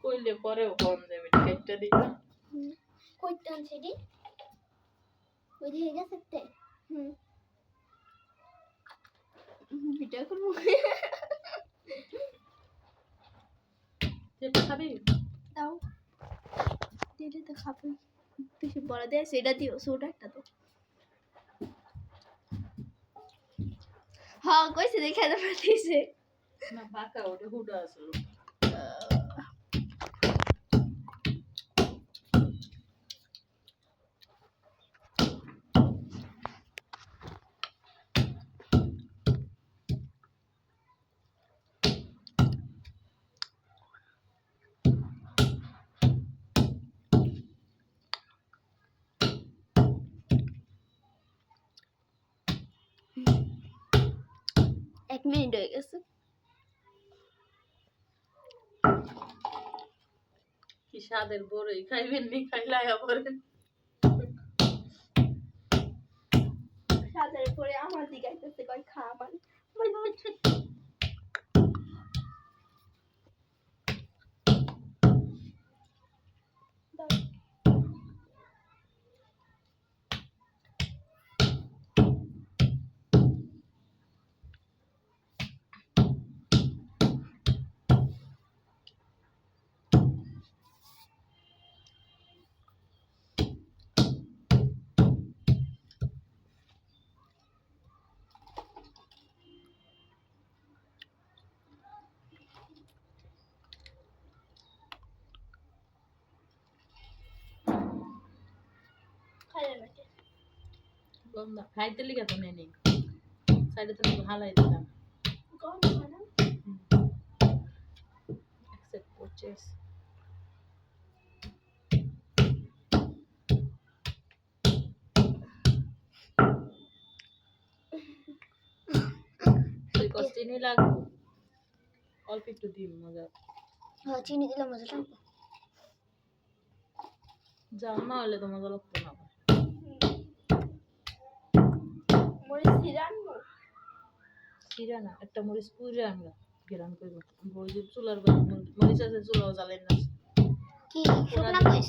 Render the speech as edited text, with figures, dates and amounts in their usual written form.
কইলে পরেও কম যাবে কেটে দিবা কইতে আনছে দি ওই দিয়ে গেছে ভিডিও করবো যেটা খাবি দাও দিলে তো খাবো বেশি বড় দেয় সেটা দিও ছোট একটা তো হ্যাঁ কইছে দেখে তো দিছে না বাঁকা ওটা হুডা আসলো এক মিনিট হয়ে গেছে কি স্বাদের বড়ই খাইবেন নি খাইলাই আবার সাদের পরে আমার দিকে আইতেছে কই খা মানে খাইলে নাকি গন্ধ খাইতে লিগা তো নেই সাইডে তো হালাই দিলাম গন্ধ মানে accept purchase তুই কষ্টিনি লাগবে অল্প একটু দিন মজা হ্যাঁ চিনি দিলে মজা লাগবে জাল না হলে তো মজা লাগতো না মরিচ সিরান সিরা না একটা মরিচ পুড়ে আমরা গেরান করবো বই যে চুলার মরিচ আছে চুলাও জ্বালেন না কি শুকনা মরিচ